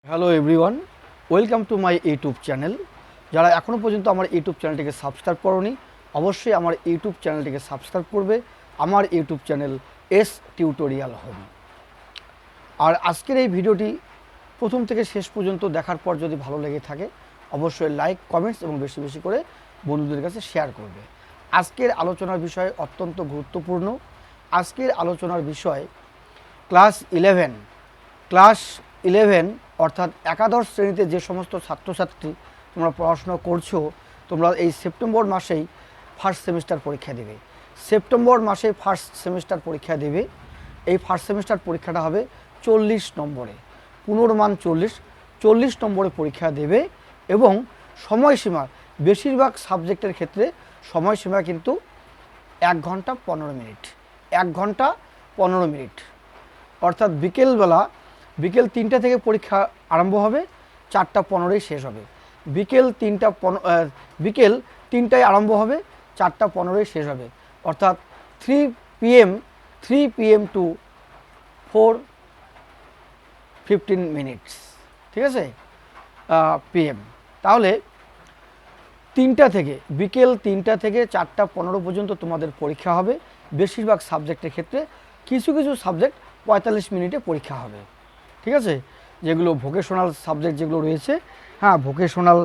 Hello everyone, welcome to my YouTube channel. যারা এখনও পর্যন্ত আমার ইউটিউব চ্যানেলটিকে সাবস্ক্রাইব করোনি, অবশ্যই আমার ইউটিউব চ্যানেলটিকে সাবস্ক্রাইব করবে। আমার YouTube channel S tutorial home. আর আজকের এই ভিডিওটি প্রথম থেকে শেষ পর্যন্ত দেখার পর যদি ভালো লেগে থাকে, অবশ্যই লাইক, কমেন্টস এবং বেশি বেশি করে বন্ধুদের কাছে শেয়ার করবে। আজকের আলোচনার বিষয় অত্যন্ত গুরুত্বপূর্ণ। আজকের আলোচনার বিষয় ক্লাস ইলেভেন অর্থাৎ একাদশ শ্রেণীতে যে সমস্ত ছাত্রছাত্রী তোমরা পড়াশোনা করছো, তোমরা এই সেপ্টেম্বর মাসেই ফার্স্ট সেমিস্টার পরীক্ষা দেবে। সেপ্টেম্বর মাসে ফার্স্ট সেমিস্টার পরীক্ষা দেবে। এই ফার্স্ট সেমিস্টার পরীক্ষাটা হবে 40 নম্বরে, পুনর্মান 40 নম্বরে পরীক্ষা দেবে। এবং সময়সীমা বেশিরভাগ সাবজেক্টের ক্ষেত্রে সময়সীমা কিন্তু 1 ঘন্টা 15 মিনিট। 1 ঘন্টা 15 মিনিট অর্থাৎ বিকেল 3টা থেকে পরীক্ষা আরম্ভ হবে, 4টা 15-ই শেষ হবে। বিকেল 3টায় আরম্ভ হবে, 4টা 15-ই শেষ হবে। অর্থাৎ 3 PM টু 4:15 মিনিটস, ঠিক আছে, PM। তাহলে বিকেল 3টা থেকে 4টা 15 পর্যন্ত তোমাদের পরীক্ষা হবে। বেশিরভাগ সাবজেক্টের ক্ষেত্রে কিছু কিছু সাবজেক্ট 45 মিনিটে পরীক্ষা হবে, ঠিক আছে। যেগুলো ভোকেশনাল সাবজেক্ট যেগুলো রয়েছে, হ্যাঁ, ভোকেশনাল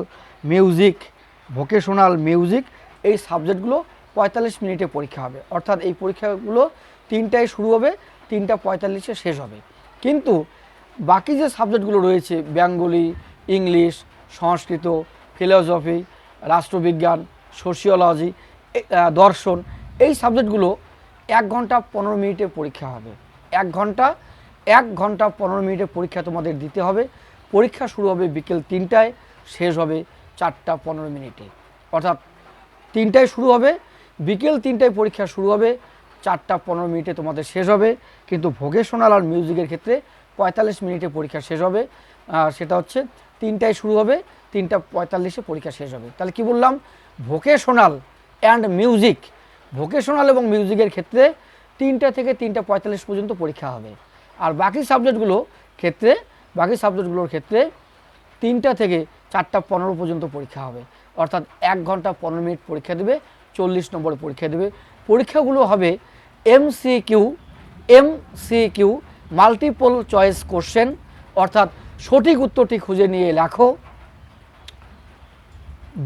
মিউজিক এই সাবজেক্টগুলো 45 মিনিটে পরীক্ষা হবে। অর্থাৎ এই পরীক্ষাগুলো 3টায় শুরু হবে, 3টা 45-এ শেষ হবে। কিন্তু বাকি যে সাবজেক্টগুলো রয়েছে, বেঙ্গলি, ইংলিশ, সংস্কৃত, ফিলোসফি, রাষ্ট্রবিজ্ঞান, সোশিওলজি, দর্শন, এই সাবজেক্টগুলো 1 ঘন্টা 15 মিনিটে পরীক্ষা হবে। 1 ঘন্টা 15 মিনিটে পরীক্ষা তোমাদের দিতে হবে। পরীক্ষা শুরু হবে বিকেল 3টায়, শেষ হবে 4টা 15 মিনিটে। অর্থাৎ 3টায় শুরু হবে, বিকেল 3টায় পরীক্ষা শুরু হবে, 4টা 15 মিনিটে তোমাদের শেষ হবে। কিন্তু ভোকেশনাল আর মিউজিকের ক্ষেত্রে 45 মিনিটে পরীক্ষা শেষ হবে। সেটা হচ্ছে 3টায় শুরু হবে, 3টা 45-এ পরীক্ষা শেষ হবে। তাহলে কি বললাম? ভোকেশনাল এবং মিউজিকের ক্ষেত্রে 3টা থেকে 3টা 45 পর্যন্ত পরীক্ষা হবে। আর বাকি সাবজেক্টগুলোর ক্ষেত্রে 3টা থেকে 4টা 15 পর্যন্ত পরীক্ষা হবে। অর্থাৎ 1 ঘন্টা 15 মিনিট পরীক্ষা দেবে, 40 নম্বরে পরীক্ষা দেবে। পরীক্ষাগুলো হবে এমসিকিউ মাল্টিপল চয়েস কোশ্চেন, অর্থাৎ সঠিক উত্তরটি খুঁজে নিয়ে লেখো,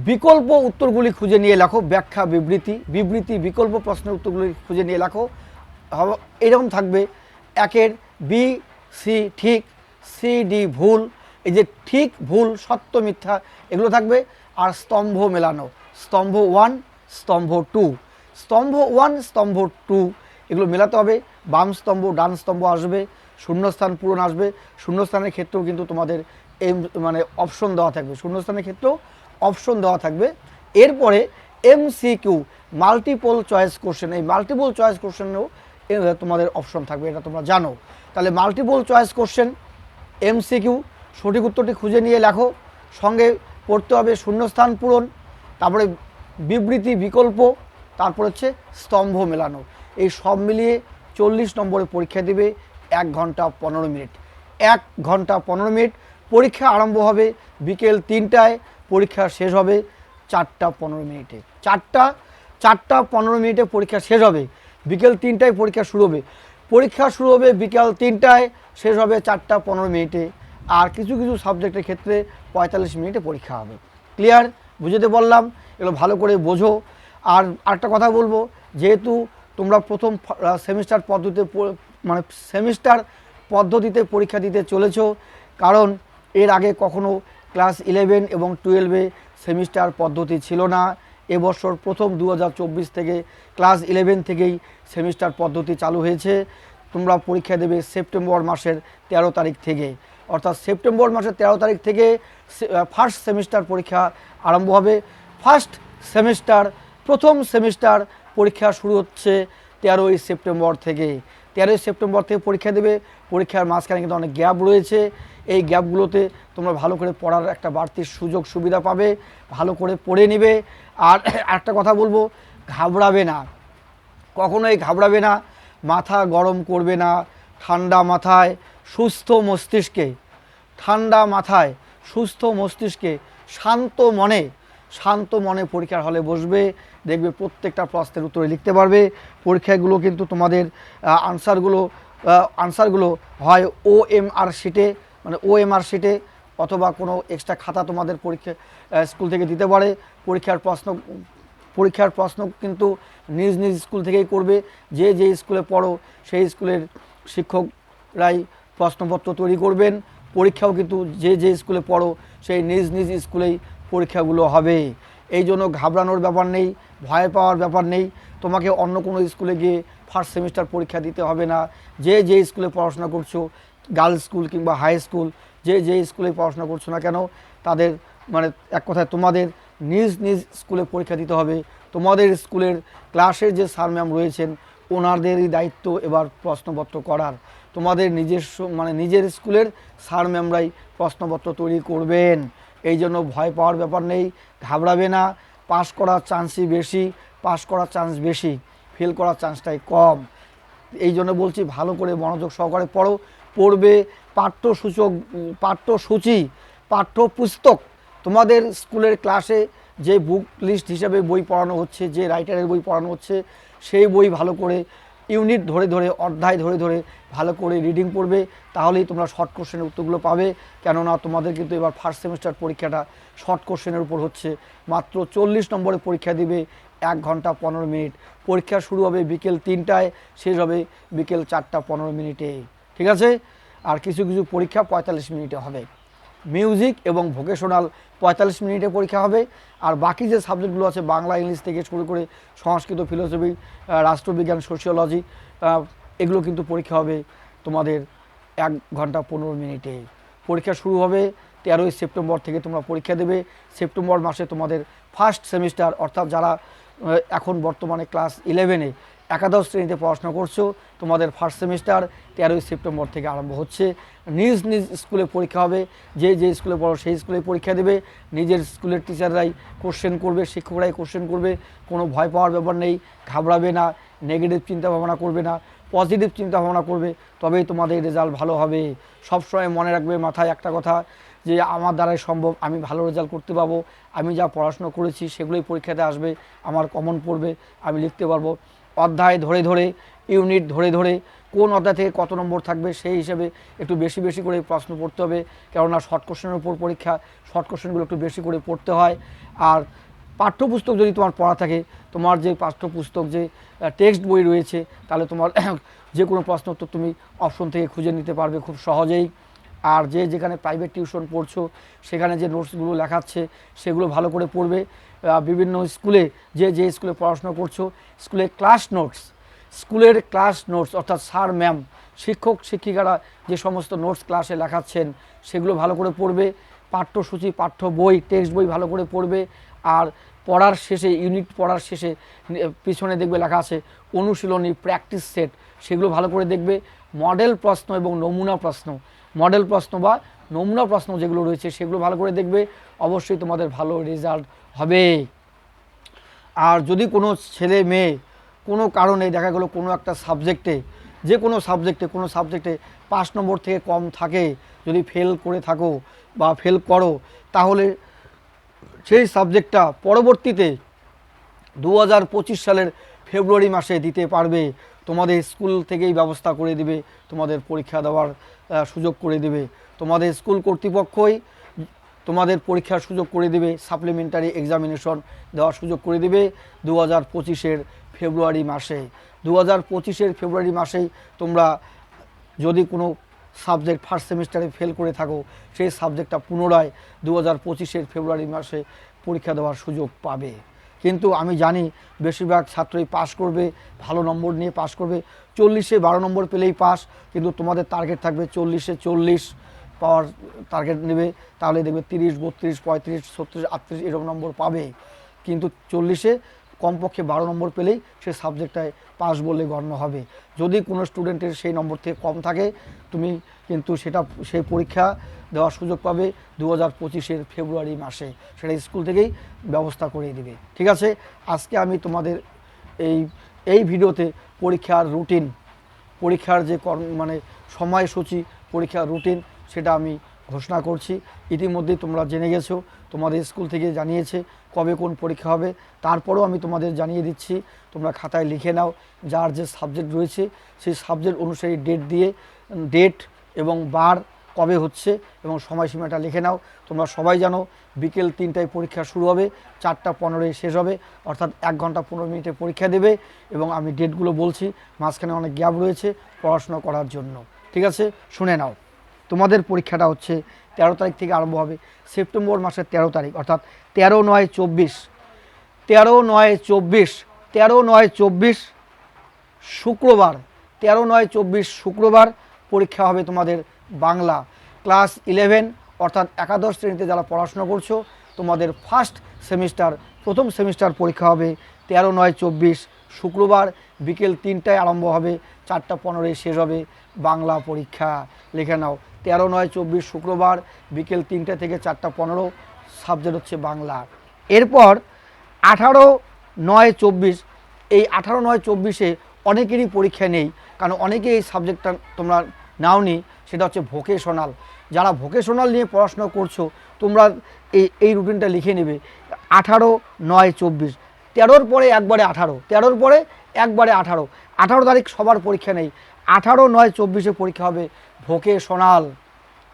বিকল্প উত্তরগুলি খুঁজে নিয়ে লেখো, ব্যাখ্যা বিবৃতি বিকল্প প্রশ্নের উত্তরগুলি খুঁজে নিয়ে লেখো। এরকম থাকবে: 1 বি সি ঠিক, সি ডি ভুল। এই যে ঠিক ভুল সত্য মিথ্যা এগুলো থাকবে। আর স্তম্ভ মেলানো, স্তম্ভ 1 স্তম্ভ 2 এগুলো মেলাতে হবে। বাম স্তম্ভ ডান স্তম্ভ আসবে, শূন্যস্থান পূরণ আসবে। শূন্যস্থানের ক্ষেত্রেও কিন্তু তোমাদের অপশন দেওয়া থাকবে, শূন্যস্থানের ক্ষেত্রেও অপশন দেওয়া থাকবে। এরপরে এমসিকিউ মাল্টিপল চয়েস কোশ্চেন, এই মাল্টিপল চয়েস কোশ্চেনেও তোমাদের অপশন থাকবে, এটা তোমরা জানো। তাহলে মাল্টিপল চয়েস কোশ্চেন, এমসিকিউ, সঠিক উত্তরটি খুঁজে নিয়ে লেখো, সঙ্গে পড়তে হবে শূন্যস্থান পূরণ, তারপরে বিবৃতি বিকল্প, তারপর হচ্ছে স্তম্ভ মেলানো। এই সব মিলিয়ে 40 নম্বরে পরীক্ষা দেবে। 1 ঘন্টা 15 মিনিট। 1 ঘন্টা 15 মিনিট পরীক্ষা আরম্ভ হবে বিকেল 3টায়, পরীক্ষা শেষ হবে 4টা 15 মিনিটে। 4টা 15 মিনিটে পরীক্ষা শেষ হবে, বিকেল 3টায় পরীক্ষা শুরু হবে বিকেল 3টায়, শেষ হবে 4টা 15 মিনিটে। আর কিছু কিছু সাবজেক্টের ক্ষেত্রে 45 মিনিটে পরীক্ষা হবে। ক্লিয়ার? বুঝতে বললাম, এগুলো ভালো করে বোঝো। আর আরেকটা কথা বলবো, যেহেতু তোমরা প্রথম সেমিস্টার পদ্ধতিতে পরীক্ষা দিতে চলেছো, কারণ এর আগে কখনো ক্লাস 11 এবং 12-এ সেমিস্টার পদ্ধতি ছিল না। এবছর প্রথম 2024 থেকে ক্লাস 11 থেকেই সেমিস্টার পদ্ধতি চালু হয়েছে। তোমরা পরীক্ষা দেবে সেপ্টেম্বর মাসের 13 তারিখ থেকে। অর্থাৎ সেপ্টেম্বর মাসের 13 তারিখ থেকে ফার্স্ট সেমিস্টার পরীক্ষা আরম্ভ হবে। প্রথম সেমিস্টার পরীক্ষা শুরু হচ্ছে 13ই সেপ্টেম্বর থেকে। 13ই সেপ্টেম্বর থেকে পরীক্ষা দেবে। পরীক্ষার মাঝখানে কিন্তু অনেক গ্যাপ রয়েছে। এই গ্যাপগুলোতে তোমরা ভালো করে পড়ার একটা বাড়তি সুযোগ সুবিধা পাবে, ভালো করে পড়ে নেবে। আর একটা কথা বলবো, কখনোই ঘাবড়াবে না, মাথা গরম করবে না, ঠান্ডা মাথায় সুস্থ মস্তিষ্কে ঠান্ডা মাথায় সুস্থ মস্তিষ্কে শান্ত মনে পরীক্ষার হলে বসবে, দেখবে প্রত্যেকটা প্রশ্নের উত্তরে লিখতে পারবে। পরীক্ষাগুলো কিন্তু তোমাদের আনসারগুলো হয় OMR শিটে, মানে OMR শিটে, অথবা কোনো এক্সট্রা খাতা তোমাদের পরীক্ষা স্কুল থেকে দিতে পারে। পরীক্ষার প্রশ্ন কিন্তু নিজ নিজ স্কুল থেকেই করবে। যে স্কুলে পড়ো সেই স্কুলের শিক্ষকরাই প্রশ্নপত্র তৈরি করবেন। পরীক্ষাও কিন্তু যে স্কুলে পড়ো সেই নিজ নিজ স্কুলেই পরীক্ষাগুলো হবে। এই জন্য ঘাবড়ানোর ব্যাপার নেই, ভয় পাওয়ার ব্যাপার নেই। তোমাকে অন্য কোনো স্কুলে গিয়ে ফার্স্ট সেমিস্টার পরীক্ষা দিতে হবে না। যে স্কুলে পড়াশোনা করছো, গার্লস স্কুল কিংবা হাই স্কুল, যে স্কুলে পড়াশোনা করছো না কেন, তাদের মানে এক কথায় তোমাদের নিজ নিজ স্কুলে পরীক্ষা দিতে হবে। তোমাদের স্কুলের ক্লাসের যে স্যার ম্যাম রয়েছেন ওনাদেরই দায়িত্ব এবার প্রশ্নপত্র করার। তোমাদের নিজের স্কুলের স্যার ম্যামরাই প্রশ্নপত্র তৈরি করবেন। এই জন্য ভয় পাওয়ার ব্যাপার নেই, ঘাবড়াবে না। পাস করার চান্সই বেশি, পাস করার চান্স বেশি, ফেল করার চান্সটাই কম। এই জন্য বলছি ভালো করে মনোযোগ সহকারে পড়বে। পাঠ্যসূচি, পাঠ্যপুস্তক, তোমাদের স্কুলের ক্লাসে যে বুক লিস্ট হিসাবে বই পড়ানো হচ্ছে, যে রাইটারের বই পড়ানো হচ্ছে, সেই বই ভালো করে ইউনিট ধরে ধরে, অধ্যায় ধরে ধরে ভালো করে রিডিং পড়বে। তাহলেই তোমরা শর্ট কোশ্চেনের উত্তরগুলো পাবে। কেননা তোমাদের কিন্তু এবার ফার্স্ট সেমিস্টার পরীক্ষাটা শর্ট কোশ্চেনের উপর হচ্ছে। মাত্র 40 নম্বরে পরীক্ষা দিবে, 1 ঘন্টা 15 মিনিট। পরীক্ষা শুরু হবে বিকেল 3টায়, শেষ হবে বিকেল 4টা 15 মিনিটে। ঠিক আছে? আর কিছু কিছু পরীক্ষা 45 মিনিটে হবে। মিউজিক এবং ভোকেশনাল 45 মিনিটে পরীক্ষা হবে। আর বাকি যে সাবজেক্টগুলো আছে, বাংলা, ইংলিশ থেকে শুরু করে সংস্কৃত, ফিলোসফি, রাষ্ট্রবিজ্ঞান, সোশিওলজি, এগুলো কিন্তু পরীক্ষা হবে তোমাদের 1 ঘন্টা 15 মিনিটে। পরীক্ষা শুরু হবে 13ই সেপ্টেম্বর থেকে। তোমরা পরীক্ষা দেবে সেপ্টেম্বর মাসে। তোমাদের ফার্স্ট সেমিস্টার, অর্থাৎ যারা এখন বর্তমানে ক্লাস 11-এ একাদশ শ্রেণীতে পড়াশোনা করছো, তোমাদের ফার্স্ট সেমিস্টার 13ই সেপ্টেম্বর থেকে আরম্ভ হচ্ছে। নিজ নিজ স্কুলে পরীক্ষা হবে। যে স্কুলে পড়ো সেই স্কুলে পরীক্ষা দেবে। নিজের স্কুলের টিচাররাই কোশ্চেন করবে, শিক্ষকরাই কোশ্চেন করবে। কোনো ভয় পাওয়ার ব্যাপার নেই, ঘাবড়াবে না, নেগেটিভ চিন্তা ভাবনা করবে না, পজিটিভ চিন্তা ভাবনা করবে, তবেই তোমাদের রেজাল্ট ভালো হবে। সবসময় মনে রাখবে মাথায় একটা কথা, যে আমার দ্বারাই সম্ভব, আমি ভালো রেজাল্ট করতে পারবো। আমি যা পড়াশোনা করেছি সেগুলোই পরীক্ষাতে আসবে, আমার কমন পড়বে, আমি লিখতে পারবো। অধ্যায় ধরে ধরে, ইউনিট ধরে ধরে, কোন অধ্যায় থেকে কত নম্বর থাকবে সেই হিসেবে একটু বেশি বেশি করে প্রশ্ন পড়তে হবে। কেননা শর্ট কোশ্চেনের উপর পরীক্ষা, শর্ট কোশ্চেনগুলো একটু বেশি করে পড়তে হয়। আর পাঠ্যপুস্তক যদি তোমার পড়া থাকে, তোমার যে পাঠ্যপুস্তক, যে টেক্সট বই রয়েছে, তাহলে তোমার যে কোনো প্রশ্ন উত্তর তুমি অপশন থেকে খুঁজে নিতে পারবে খুব সহজেই। আর যেখানে প্রাইভেট টিউশন পড়ছো সেখানে যে নোটসগুলো লেখাচ্ছে সেগুলো ভালো করে পড়বে। বিভিন্ন স্কুলে যে স্কুলে পড়াশোনা করছো, স্কুলের ক্লাস নোটস অর্থাৎ স্যার ম্যাম, শিক্ষক শিক্ষিকারা যে সমস্ত নোটস ক্লাসে লেখাচ্ছেন সেগুলো ভালো করে পড়বে। পাঠ্যসূচি, পাঠ্য বই, টেক্সট বই ভালো করে পড়বে। আর পড়ার শেষে, ইউনিট পড়ার শেষে পিছনে দেখবে লেখা আছে অনুশীলনী, প্র্যাকটিস সেট, সেগুলো ভালো করে দেখবে। মডেল প্রশ্ন এবং নমুনা প্রশ্ন, মডেল প্রশ্ন বা নমুনা প্রশ্ন যেগুলো রয়েছে সেগুলো ভালো করে দেখবে। অবশ্যই তোমাদের ভালো রেজাল্ট হবে। আর যদি কোনো ছেলে মেয়ে কোনো কারণে দেখা গেলো কোনো একটা সাবজেক্টে, যে কোনো সাবজেক্টে 5 নম্বর থেকে কম থাকে, যদি ফেল করে থাকো বা ফেল করো, তাহলে সেই সাবজেক্টটা পরবর্তীতে 2025 সালের ফেব্রুয়ারি মাসে দিতে পারবে। তোমাদের স্কুল থেকেই ব্যবস্থা করে দিবে, তোমাদের পরীক্ষা দেওয়ার সুযোগ করে দেবে। তোমাদের স্কুল কর্তৃপক্ষই তোমাদের পরীক্ষার সুযোগ করে দেবে, সাপ্লিমেন্টারি এক্সামিনেশন দেওয়ার সুযোগ করে দেবে 2025-এর ফেব্রুয়ারি মাসে। 2025-এর ফেব্রুয়ারি মাসেই তোমরা যদি কোনো সাবজেক্ট ফার্স্ট সেমিস্টারে ফেল করে থাকো, সেই সাবজেক্টটা পুনরায় 2025-এর ফেব্রুয়ারি মাসে পরীক্ষা দেওয়ার সুযোগ পাবে। কিন্তু আমি জানি বেশিরভাগ ছাত্রই পাস করবে, ভালো নম্বর নিয়ে পাস করবে। 40-এ 12 নম্বর পেলেই পাস, কিন্তু তোমাদের টার্গেট থাকবে 40-এ 40 পাওয়ার টার্গেট নেবে, তাহলে দেখবে 30, 32, 35, 36, 38 এরকম নম্বর পাবে। কিন্তু 40-এ কমপক্ষে 12 নম্বর পেলেই সে সাবজেক্টটায় পাস বলে গণ্য হবে। যদি কোনো স্টুডেন্টের সেই নম্বর থেকে কম থাকে, তুমি কিন্তু সেই পরীক্ষা দেওয়ার সুযোগ পাবে 2025-এর ফেব্রুয়ারি মাসে। সেটা স্কুল থেকেই ব্যবস্থা করে দিবে। ঠিক আছে? আজকে আমি তোমাদের এই ভিডিওতে পরীক্ষার রুটিন, পরীক্ষার যে সময়সূচি, পরীক্ষার রুটিন, সেটা আমি ঘোষণা করছি। ইতিমধ্যেই তোমরা জেনে গেছো, তোমাদের স্কুল থেকে জানিয়েছে কবে কোন পরীক্ষা হবে। তারপরেও আমি তোমাদের জানিয়ে দিচ্ছি, তোমরা খাতায় লিখে নাও, যার যে সাবজেক্ট রয়েছে সেই সাবজেক্ট অনুসারে ডেট এবং বার কবে হচ্ছে এবং সময়সীমাটা লিখে নাও। তোমরা সবাই জানো বিকেল 3টায় পরীক্ষা শুরু হবে, 4:15 শেষ হবে, অর্থাৎ 1 ঘন্টা 15 মিনিটে পরীক্ষা দেবে। এবং আমি ডেটগুলো বলছি, মাঝখানে অনেক গ্যাপ রয়েছে পড়াশোনা করার জন্য। ঠিক আছে, শুনে নাও। তোমাদের পরীক্ষাটা হচ্ছে 13 তারিখ থেকে আরম্ভ হবে, সেপ্টেম্বর মাসের 13 তারিখ, অর্থাৎ 13/9/24, 13/9/24 শুক্রবার, 13/9/24 শুক্রবার পরীক্ষা হবে তোমাদের বাংলা ক্লাস 11, অর্থাৎ একাদশ শ্রেণীতে যারা পড়াশোনা করছো তোমাদের ফার্স্ট সেমিস্টার, প্রথম সেমিস্টার পরীক্ষা হবে 13/9/24 শুক্রবার বিকেল 3টায় আরম্ভ হবে, 4:15 শেষ হবে। বাংলা পরীক্ষা লিখে নাও, 13/9/24 শুক্রবার বিকেল 3টা থেকে 4:15, সাবজেক্ট হচ্ছে বাংলা। এরপর 18/9/24, এই 18/9/24-এ অনেকেরই পরীক্ষা নেই, কারণ অনেকেই এই সাবজেক্টটা তোমরা নাওনি, সেটা হচ্ছে ভোকেশনাল। যারা ভোকেশনাল নিয়ে পড়াশোনা করছো তোমরা এই রুটিনটা লিখে নেবে। 18/9/24, 13-র পরে একবারে 18, 13-র পরে একবারে 18, 18 তারিখ সবার পরীক্ষা নেই, 18/9/24-এ পরীক্ষা হবে ভোকেশনাল।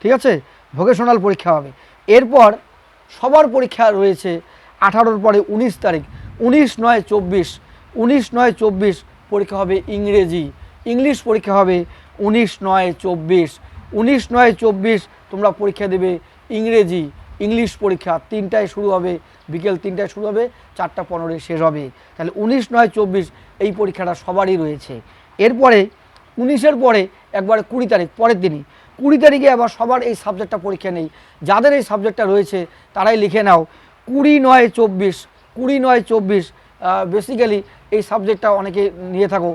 ঠিক আছে, ভোকেশনাল পরীক্ষা হবে। এরপর সবার পরীক্ষা রয়েছে 18-র পরে 19 তারিখ, 19/9/24, 19/9/24 পরীক্ষা হবে ইংরেজি, ইংলিশ পরীক্ষা হবে 19/9/24, 19/9/24 তোমরা পরীক্ষা দেবে ইংরেজি, ইংলিশ পরীক্ষা 3টায় শুরু হবে, বিকেল 3টায় শুরু হবে, 4:15 শেষ হবে। তাহলে 19/9/24 এই পরীক্ষাটা সবারই রয়েছে। এরপরে 19-এর পরে একবারে 20 তারিখ, পরের দিনই 20 তারিখে আবার সবার এই সাবজেক্টটা পরীক্ষা নেই। যাদের এই সাবজেক্টটা রয়েছে তারাই লিখে নাও 20/9/24, 20/9/24। বেসিক্যালি এই সাবজেক্টটা অনেকে নিয়ে থাকো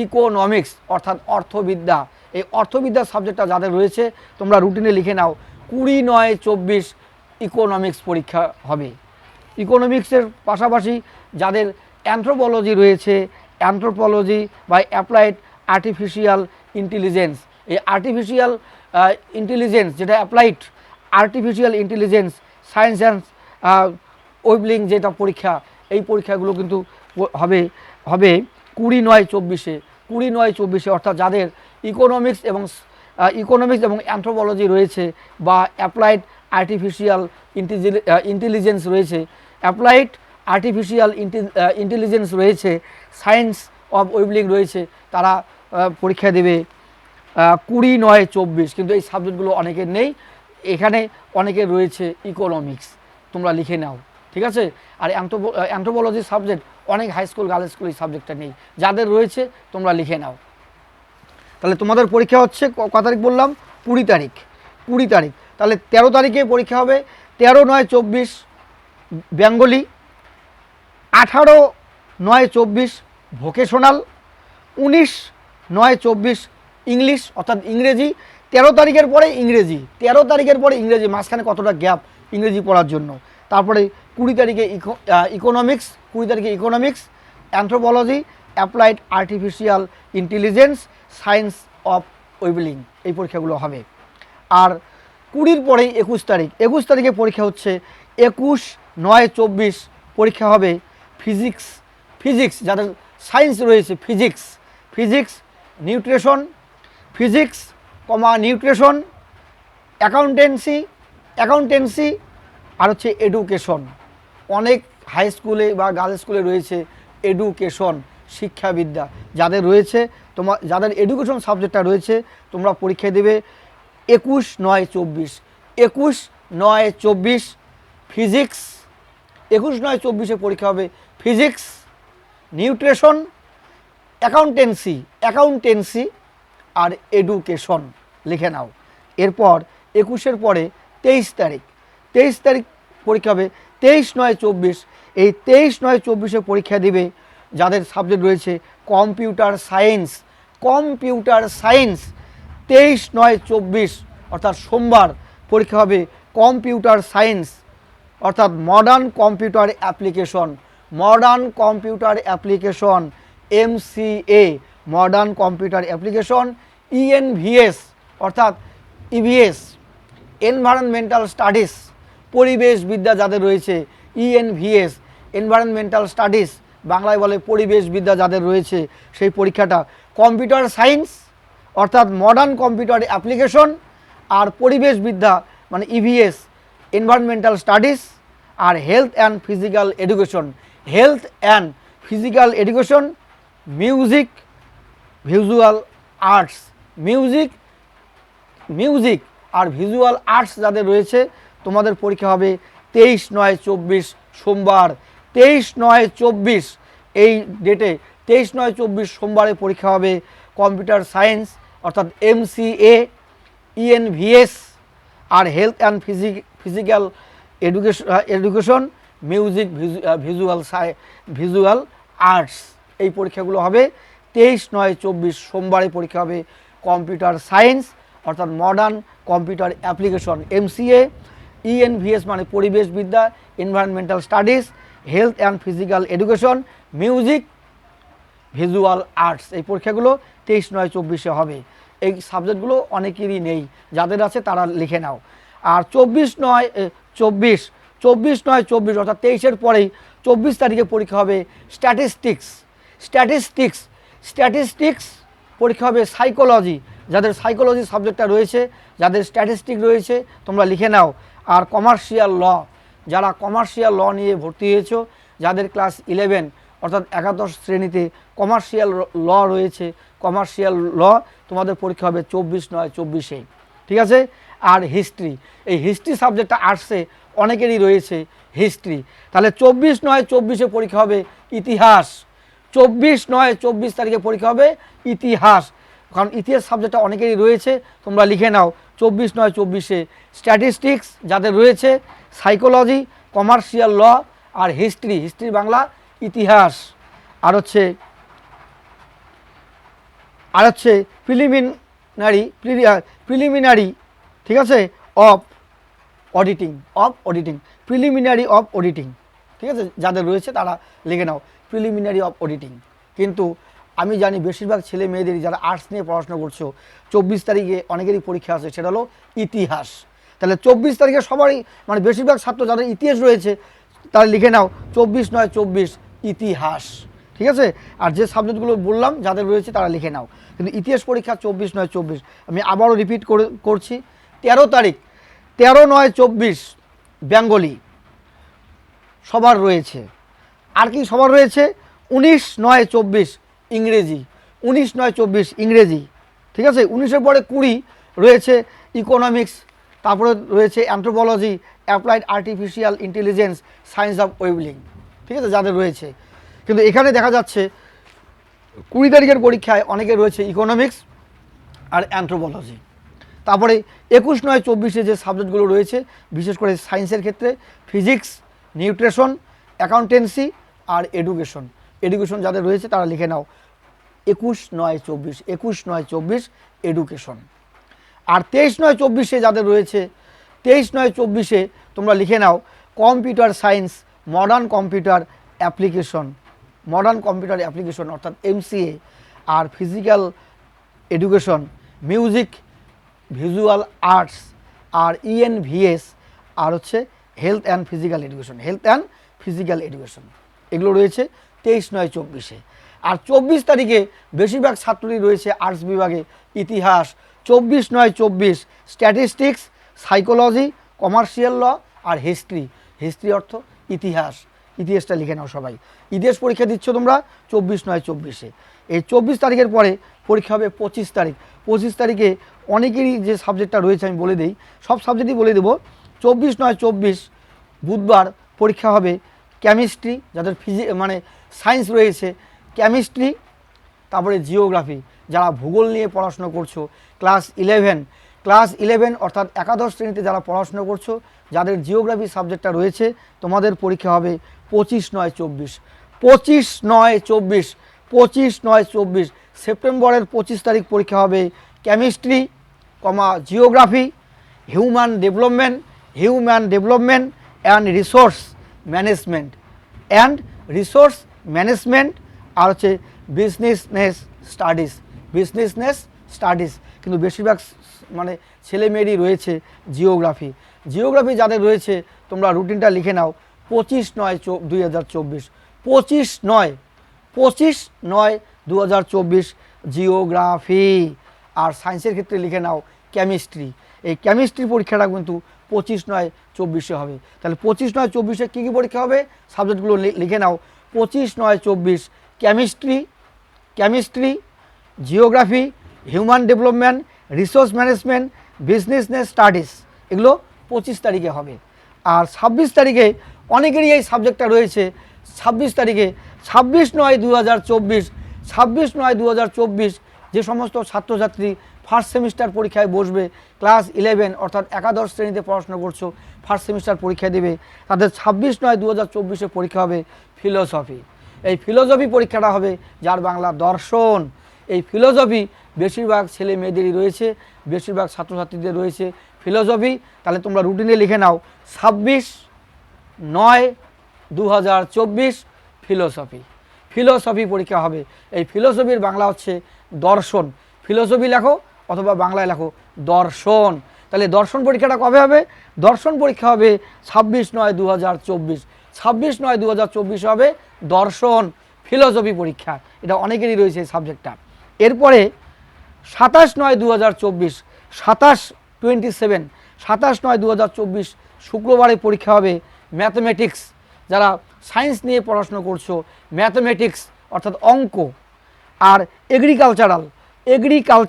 ইকোনমিক্স, অর্থাৎ অর্থবিদ্যা। এই অর্থবিদ্যার সাবজেক্টটা যাদের রয়েছে তোমরা রুটিনে লিখে নাও 20/9/24 ইকোনমিক্স পরীক্ষা হবে। ইকোনমিক্সের পাশাপাশি যাদের অ্যানথ্রোপোলজি রয়েছে, অ্যানথ্রোপোলজি বা অ্যাপ্লাইড আর্টিফিশিয়াল ইন্টেলিজেন্স, এই আর্টিফিশিয়াল ইন্টেলিজেন্স যেটা applied artificial intelligence science and ওয়েবলিং যেটা পরীক্ষা, এই পরীক্ষাগুলো কিন্তু হবে 20/9/24-এ, 20/9/24-এ, অর্থাৎ যাদের ইকোনমিক্স এবং অ্যানথ্রোপোলজি রয়েছে বা অ্যাপ্লাইড আর্টিফিশিয়াল ইন্টেলিজেন্স রয়েছে, অ্যাপ্লাইড আর্টিফিশিয়াল ইন্টেলিজেন্স রয়েছে, সায়েন্স অফ ওয়েবলিং রয়েছে, তারা পরীক্ষা দেবে 20/9/24। কিন্তু এই সাবজেক্টগুলো অনেকের নেই, এখানে অনেকের রয়েছে ইকোনমিক্স, তোমরা লিখে নাও। ঠিক আছে, আর অ্যানথ্রোপোলজি সাবজেক্ট অনেক হাই স্কুল গার্লস স্কুল এই সাবজেক্টটা নেই, যাদের রয়েছে তোমরা লিখে নাও। তাহলে তোমাদের পরীক্ষা হচ্ছে ক তারিখ বললাম, 20 তারিখ, 20 তারিখ। তাহলে 13 তারিখে পরীক্ষা হবে 13/9/24 বেঙ্গলি, 18/9/24 ভোকেশনাল, 19/9/24 ইংলিশ অর্থাৎ ইংরেজি। 13 তারিখের পরে ইংরেজি, 13 তারিখের পরে ইংরেজি, মাঝখানে কতটা গ্যাপ ইংরেজি পড়ার জন্য। তারপরে 20 তারিখে ইকোনমিক্স, 20 তারিখে economics, anthropology, applied artificial intelligence, science of ওয়েবলিং, এই পরীক্ষাগুলো হবে। আর 20-র পরেই 21 তারিখ, 21 তারিখে পরীক্ষা হচ্ছে 21/9/24 পরীক্ষা হবে ফিজিক্স, যাদের সায়েন্স রয়েছে ফিজিক্স, নিউট্রিশন, অ্যাকাউন্টেন্সি আর হচ্ছে এডুকেশন। অনেক হাই স্কুলে বা গার্লস স্কুলে রয়েছে এডুকেশন, শিক্ষাবিদ্যা যাদের রয়েছে, যাদের এডুকেশন সাবজেক্টটা রয়েছে তোমরা পরীক্ষা দেবে 21/9/24 ফিজিক্স, 21/9/24-এ পরীক্ষা হবে ফিজিক্স, নিউট্রিশন, অ্যাকাউন্টেন্সি আর এডুকেশন, লিখে নাও। এরপর 21-এর পরে 23 তারিখ পরীক্ষা হবে 23/9/24। এই 23/9/24-এ পরীক্ষা দিবে যাদের সাবজেক্ট রয়েছে কম্পিউটার সায়েন্স, 23/9/24 অর্থাৎ সোমবার পরীক্ষা হবে কম্পিউটার সায়েন্স, অর্থাৎ modern computer application, MCA modern computer application, ENVS অর্থাৎ ইভিএস এনভায়রনমেন্টাল স্টাডিজ, পরিবেশবিদ্যা যাদের রয়েছে, ইএনভিএস এনভায়রনমেন্টাল স্টাডিজ, বাংলায় বলে পরিবেশবিদ্যা যাদের রয়েছে সেই পরীক্ষাটা, কম্পিউটার সায়েন্স অর্থাৎ মডার্ন কম্পিউটার অ্যাপ্লিকেশন, আর পরিবেশবিদ্যা মানে ইভিএস এনভায়রনমেন্টাল স্টাডিজ, আর health and physical education, health and physical education, music visual arts, music আর ভিজুয়াল আর্টস যাদের রয়েছে তোমাদের পরীক্ষা হবে 23/9/24 সোমবার, 23/9/24 এই ডেটে 23/9/24 সোমবারে পরীক্ষা হবে কম্পিউটার সায়েন্স অর্থাৎ MCA, ENVS আর health and physical education, music visual arts. এই পরীক্ষাগুলো হবে 23/9/24 সোমবারে পরীক্ষা হবে কম্পিউটার সায়েন্স অর্থাৎ modern computer application MCA, ENVS মানে পরিবেশবিদ্যা environmental studies, health and physical education, music visual arts. এই পরীক্ষাগুলো 23/9/24 হবে। এই সাবজেক্টগুলো অনেকেরই নেই, যাদের আছে তারা লিখে নাও। আর 24/9/24 অর্থাৎ 23-এর পরেই 24 তারিখে পরীক্ষা হবে স্ট্যাটিস্টিক্স পরীক্ষা হবে সাইকোলজি, যাদের সাইকোলজি সাবজেক্টটা রয়েছে, যাদের স্ট্যাটিস্টিক্স রয়েছে তোমরা লিখে নাও। আর কমার্শিয়াল ল, যারা কমার্শিয়াল ল নিয়ে ভর্তি হয়েছো, যাদের ক্লাস 11 অর্থাৎ একাদশ শ্রেণীতে কমার্শিয়াল ল রয়েছে, কমার্শিয়াল ল তোমাদের পরীক্ষা হবে 24/9/24। ঠিক আছে। আর হিস্ট্রি, এই হিস্ট্রি সাবজেক্টটা আর্টসে অনেকেরই রয়েছে হিস্ট্রি, তাহলে 24/9/24 পরীক্ষা হবে ইতিহাস, 24/9/24 তারিখে পরীক্ষা হবে ইতিহাস, কারণ ইতিহাস সাবজেক্টটা অনেকেরই রয়েছে, তোমরা লিখে নাও 24/9/24 স্ট্যাটিস্টিক্স যাদের রয়েছে, সাইকোলজি, কমার্শিয়াল ল আর হিস্ট্রি বাংলা, ইতিহাস আর হচ্ছে প্রিলিমিনারি ঠিক আছে of auditing, preliminary of auditing ঠিক আছে, যাদের রয়েছে তারা লিখে নাও প্রিলিমিনারি অফ অডিটিং। কিন্তু আমি জানি বেশিরভাগ ছেলে মেয়েদেরই যারা আর্টস নিয়ে পড়াশোনা করছো 24 তারিখে অনেকেরই পরীক্ষা আছে, সেটা হলো ইতিহাস। তাহলে 24 তারিখে সবারই মানে বেশিরভাগ ছাত্র যাদের ইতিহাস রয়েছে তারা লিখে নাও 24/9/24 ইতিহাস। ঠিক আছে। আর যে সাবজেক্টগুলো বললাম যাদের রয়েছে তারা লিখে নাও, কিন্তু ইতিহাস পরীক্ষা 24/9/24। আমি আবারও রিপিট করছি, 13 তারিখ 13/9/24 বেঙ্গলি সবার রয়েছে। আর কি সবার রয়েছে? 19/9/24 ইংরেজি, 19/9/24 ইংরেজি। ঠিক আছে। 19-এর পরে 20 রয়েছে ইকোনমিক্স, তারপরে রয়েছে anthropology, applied artificial intelligence, science of ওয়েবলিং। ঠিক আছে, যাদের রয়েছে। কিন্তু এখানে দেখা যাচ্ছে 20 তারিখের পরীক্ষায় অনেকে রয়েছে ইকোনমিক্স আর অ্যানথ্রোপোলজি। তারপরে 21/9/24 যে সাবজেক্টগুলো রয়েছে বিশেষ করে সায়েন্সের ক্ষেত্রে ফিজিক্স, নিউট্রিশন, অ্যাকাউন্টেন্সি আর এডুকেশন যাদের রয়েছে তারা লিখে নাও 21/9/24 এডুকেশন। আর 23/9/24 যাদের রয়েছে 23/9/24 তোমরা লিখে নাও computer science, modern computer application অর্থাৎ MCA, আর physical education, music visual arts আর ENVS আর হচ্ছে হেলথ অ্যান্ড ফিজিক্যাল এডুকেশন। এগুলো রয়েছে 23/9/24। আর 24 তারিখে বেশিরভাগ ছাত্রই রয়েছে আর্টস বিভাগে ইতিহাস, 24/9/24 স্ট্যাটিস্টিক্স, সাইকোলজি, কমার্শিয়াল ল আর হিস্ট্রি অর্থ ইতিহাসটা লিখে নাও সবাই। ইতিহাস পরীক্ষা দিচ্ছ তোমরা 24/9/24। এই 24 তারিখের পরে পরীক্ষা হবে 25 তারিখ। 25 তারিখে অনেকেরই যে সাবজেক্টটা রয়েছে আমি বলে দিই, সব সাবজেক্টই বলে দেবো। 24/9/24 বুধবার পরীক্ষা হবে কেমিস্ট্রি, যাদের মানে সায়েন্স রয়েছে কেমিস্ট্রি, তারপরে জিওগ্রাফি, যারা ভূগোল নিয়ে পড়াশোনা করছো ক্লাস 11 অর্থাৎ একাদশ শ্রেণীতে যারা পড়াশোনা করছো, যাদের জিওগ্রাফি সাবজেক্টটা রয়েছে তোমাদের পরীক্ষা হবে 25/9/24 সেপ্টেম্বরের 25 তারিখ পরীক্ষা হবে chemistry, geography, human development and resource management আর হচ্ছে বিজনেস স্টাডিজ। কিন্তু বেশিরভাগ মানে ছেলে মেয়েরই রয়েছে জিওগ্রাফি। জিওগ্রাফি যাদের রয়েছে তোমরা রুটিনটা লিখে নাও 25/9/2024, 25/9/2024 জিওগ্রাফি। আর সায়েন্সের ক্ষেত্রে লিখে নাও কেমিস্ট্রি। এই কেমিস্ট্রি পরীক্ষাটা কিন্তু 25/9/24 হবে। তাহলে 25/9/24 কী কী পরীক্ষা হবে সাবজেক্টগুলো লিখে নাও। 25/9/24 chemistry, geography, human development, resource management, business studies, এগুলো 25 তারিখে হবে। আর 26 তারিখে অনেকেরই এই সাবজেক্টটা রয়েছে। 26 তারিখে 26/9/2024, 26/9/2024 যে সমস্ত ছাত্রছাত্রী ফার্স্ট সেমিস্টার পরীক্ষায় বসবে, ক্লাস 11 অর্থাৎ একাদশ শ্রেণীতে পড়াশোনা করছো, ফার্স্ট সেমিস্টার পরীক্ষা দেবে, তাদের 26/9/2024 পরীক্ষা হবে ফিলোসফি। এই ফিলোসফি পরীক্ষাটা হবে যার বাংলা দর্শন। এই ফিলোসফি বেশিরভাগ ছেলে মেয়েদেরই রয়েছে, বেশিরভাগ ছাত্রছাত্রীদের রয়েছে ফিলোসফি। তাহলে তোমরা রুটিনে লিখে নাও 26/9/2024 ফিলোসফি পরীক্ষা হবে। এই ফিলোসফির বাংলা হচ্ছে দর্শন। ফিলোসফি লেখো অথবা বাংলায় লেখো দর্শন। তাহলে দর্শন পরীক্ষাটা কবে হবে? দর্শন পরীক্ষা হবে 26/9/2024, 26/9/2024 হবে দর্শন ফিলোসফি পরীক্ষা। এটা অনেকেরই রয়েছে এই সাবজেক্টটা। এরপরে 27/9/2024, 27/9/2024 শুক্রবারে পরীক্ষা হবে ম্যাথমেটিক্স। যারা সায়েন্স নিয়ে পড়াশোনা করছো, ম্যাথমেটিক্স অর্থাৎ অঙ্ক। আর এগ্রিকালচারাল AGRI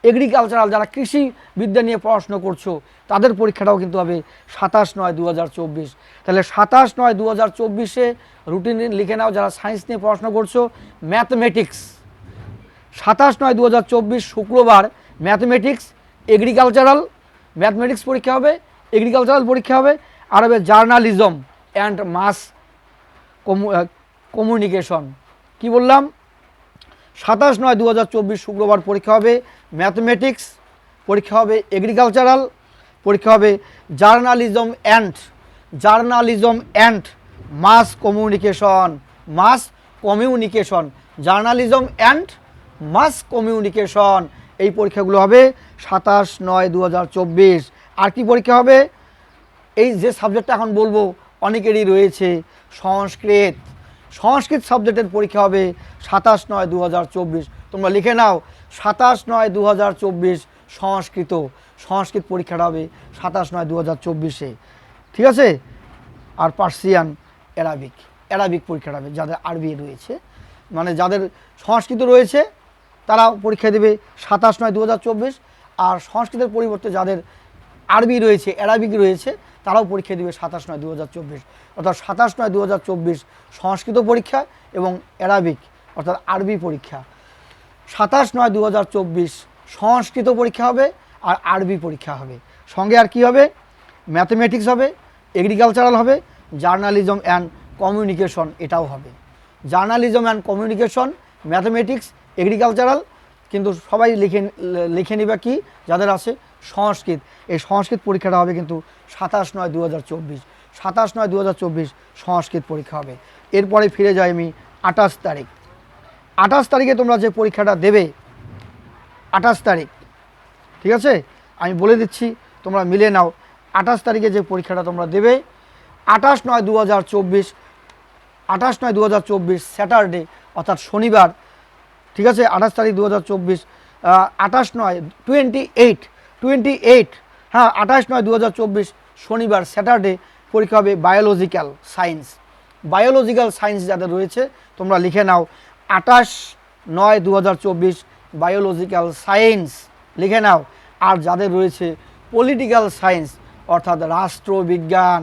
এগ্রিকালচারাল যারা কৃষি বিদ্যা নিয়ে পড়াশোনা করছো তাদের পরীক্ষাটাও কিন্তু হবে 27/9/2024। তাহলে 27/9/2024 রুটিন লিখে নাও যারা সায়েন্স নিয়ে পড়াশোনা করছো ম্যাথমেটিক্স। 27/9/2024 শুক্রবার ম্যাথমেটিক্স, ম্যাথমেটিক্স পরীক্ষা হবে, এগ্রিকালচারাল পরীক্ষা হবে। আর হবে জার্নালিজম অ্যান্ড মাস কমিউনিকেশন। কি বললাম? 27/9/2024 শুক্রবার পরীক্ষা হবে ম্যাথমেটিক্স, পরীক্ষা হবে এগ্রিকালচারাল, পরীক্ষা হবে journalism and mass communication. Journalism and mass communication এই পরীক্ষাগুলো হবে 27/9/2024। আর কি পরীক্ষা হবে? এই যে সাবজেক্টটা এখন বলবো অনেকেরই রয়েছে সংস্কৃত সাবজেক্টের পরীক্ষা হবে 27/9/2024। তোমরা লিখে নাও 27/9/2024 সংস্কৃত পরীক্ষাটা হবে 27/9/2024। ঠিক আছে? আর পার্সিয়ান অ্যারাবিক পরীক্ষাটা হবে যাদের আরবি রয়েছে, মানে যাদের সংস্কৃত রয়েছে তারা পরীক্ষা দেবে 27/9/2024। আর সংস্কৃতের পরিবর্তে যাদের আরবি রয়েছে, অ্যারাবিক রয়েছে, তারাও পরীক্ষা দেবে 27/9/2024। অর্থাৎ 27/9/2024 সংস্কৃত পরীক্ষা এবং অ্যারাবিক অর্থাৎ আরবি পরীক্ষা। 27/9/2024 সংস্কৃত পরীক্ষা হবে আর আরবি পরীক্ষা হবে। সঙ্গে আর কি হবে? ম্যাথমেটিক্স হবে, এগ্রিকালচারাল হবে, জার্নালিজম অ্যান্ড কমিউনিকেশন এটাও হবে। Journalism and communication, mathematics, agricultural. কিন্তু সবাই লিখে নিবা কি যাদের আছে সংস্কৃত। এই সংস্কৃত পরীক্ষাটা হবে কিন্তু 27/9/2024, 27/9/2024 সংস্কৃত পরীক্ষা হবে। এরপরে ফিরে যাই আমি 28 তারিখ। 28 তারিখে তোমরা যে পরীক্ষাটা দেবে, 28 তারিখ, ঠিক আছে আমি বলে দিচ্ছি তোমরা মিলে নাও। 28 তারিখে যে পরীক্ষাটা তোমরা দেবে 28/9/2024 স্যাটারডে অর্থাৎ শনিবার। ঠিক আছে? 28 তারিখ 2024, 28/9/28 হ্যাঁ 28/9/2024 শনিবার স্যাটারডে পরীক্ষা হবে বায়োলজিক্যাল সায়েন্স যাদের রয়েছে তোমরা লিখে নাও 28/9/2024 বায়োলজিক্যাল সায়েন্স লিখে নাও। আর যাদের রয়েছে পলিটিক্যাল সায়েন্স অর্থাৎ রাষ্ট্রবিজ্ঞান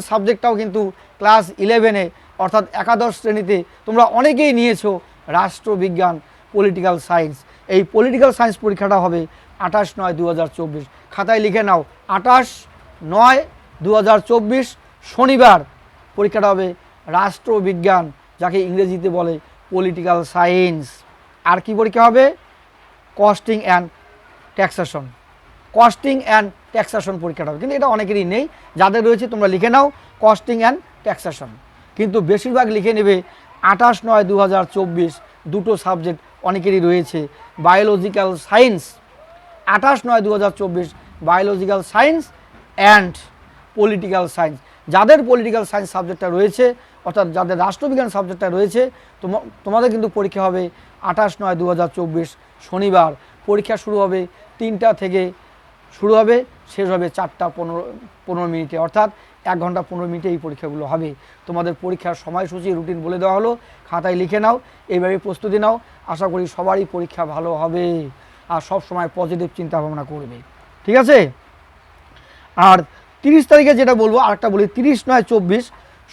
সাবজেক্টটাও কিন্তু ক্লাস 11-এ অর্থাৎ একাদশ শ্রেণীতে তোমরা অনেকেই নিয়েছো রাষ্ট্রবিজ্ঞান, পলিটিক্যাল সায়েন্স। এই পলিটিক্যাল সায়েন্স পরীক্ষাটা হবে 28/9/2024। খাতায় লিখে নাও 28/9/2024 শনিবার পরীক্ষাটা হবে রাষ্ট্রবিজ্ঞান, যাকে ইংরেজিতে বলে পলিটিক্যাল সায়েন্স। আর কি পরীক্ষা হবে? কস্টিং অ্যান্ড ট্যাক্সেশন পরীক্ষাটা হবে। কিন্তু এটা অনেকেরই নেই, যাদের রয়েছে তোমরা লিখে নাও কস্টিং অ্যান্ড ট্যাক্সেশন। কিন্তু বেশিরভাগ লিখে নেবে 28/9/2024 দুটো সাবজেক্ট অনেকেরই রয়েছে, biological science, 28/9/2024 biological science and political science. যাদের পলিটিক্যাল সায়েন্স সাবজেক্টটা রয়েছে, অর্থাৎ যাদের রাষ্ট্রবিজ্ঞান সাবজেক্টটা রয়েছে, তোমাদের কিন্তু পরীক্ষা হবে 28/9/2024 শনিবার। পরীক্ষা শুরু হবে 3টা থেকে শুরু হবে, শেষ হবে 4:15 অর্থাৎ 1 ঘন্টা 15 মিনিটে এই পরীক্ষাগুলো হবে। তোমাদের পরীক্ষার সময়সূচি রুটিন বলে দেওয়া হলো, খাতায় লিখে নাও, এইভাবে প্রস্তুতি নাও। আশা করি সবারই পরীক্ষা ভালো হবে আর সব সময় পজিটিভ চিন্তা ভাবনা করবে, ঠিক আছে। আর 30 তারিখে যেটা বলবো, আরেকটা বলি, 30/9/24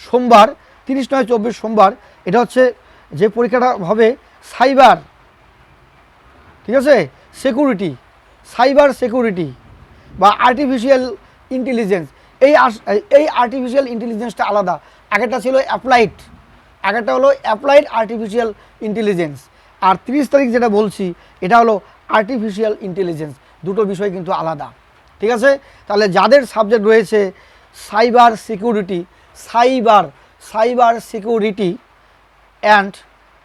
সোমবার, 30/9/24 সোমবার, এটা হচ্ছে যে পরীক্ষাটা হবে সাইবার, ঠিক আছে, সিকিউরিটি, সাইবার সিকিউরিটি বা আর্টিফিশিয়াল ইন্টেলিজেন্স। এই আর্টিফিশিয়াল ইন্টেলিজেন্সটা আলাদা, আগেরটা ছিল অ্যাপ্লাইড, আগেরটা হলো অ্যাপ্লাইড আর্টিফিশিয়াল ইন্টেলিজেন্স। আর 30 তারিখ যেটা বলছি এটা হলো আর্টিফিশিয়াল ইন্টেলিজেন্স, দুটো বিষয় কিন্তু আলাদা, ঠিক আছে। তাহলে যাদের সাবজেক্ট রয়েছে cyber security, cyber security and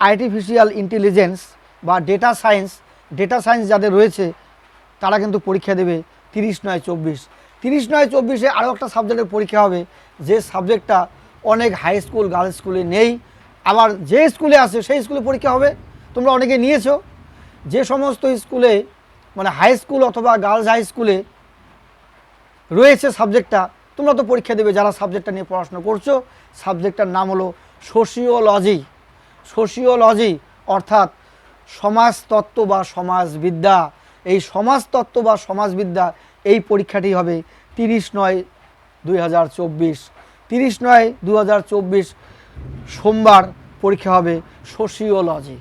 artificial intelligence বা ডেটা সায়েন্স যাদের রয়েছে তারা কিন্তু পরীক্ষা দেবে 30/9/24। 30/9/24 আরও একটা সাবজেক্টের পরীক্ষা হবে, যে সাবজেক্টটা অনেক হাই স্কুল গার্লস স্কুলে নেই, আবার যে স্কুলে আছে সেই স্কুলে পরীক্ষা হবে। তোমরা অনেকে নিয়েছো, যে সমস্ত স্কুলে মানে হাই স্কুল অথবা গার্লস হাই স্কুলে রয়েছে সাবজেক্টটা, তোমরা তো পরীক্ষা দেবে যারা সাবজেক্টটা নিয়ে পড়াশোনা করছো। সাবজেক্টটার নাম হলো সোশিওলজি, অর্থাৎ সমাজতত্ত্ব বা সমাজবিদ্যা। এই সমাজতত্ত্ব বা সমাজবিদ্যা এই পরীক্ষাটি হবে 30/9/2024। 30/9/2024 সোমবার পরীক্ষা হবে সোশিওলজি।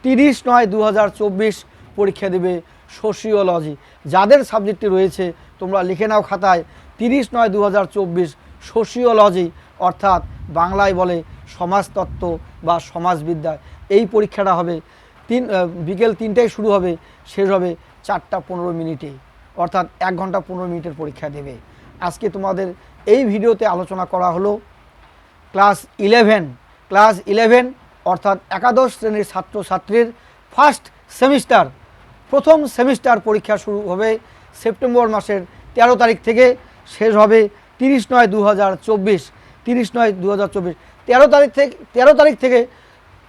30/9/2024 পরীক্ষা দেবে সোশিওলজি। যাদের সাবজেক্টটি রয়েছে তোমরা লিখে নাও খাতায়, 30/9/2024 সোশিওলজি, অর্থাৎ বাংলায় বলে সমাজতত্ত্ব বা সমাজবিদ্যা। এই পরীক্ষাটা হবে বিকেল 3টায় শুরু হবে, শেষ হবে 4:15 অর্থাৎ 1 ঘন্টা 15 মিনিটের পরীক্ষা দেবে। আজকে তোমাদের এই ভিডিওতে আলোচনা করা হলো ক্লাস 11 অর্থাৎ একাদশ শ্রেণীর ছাত্রছাত্রীর ফার্স্ট সেমিস্টার, প্রথম সেমিস্টার পরীক্ষা শুরু হবে সেপ্টেম্বর মাসের 13 তারিখ থেকে, শেষ হবে 30/9/2024। 30/9/2024 13 তারিখ থেকে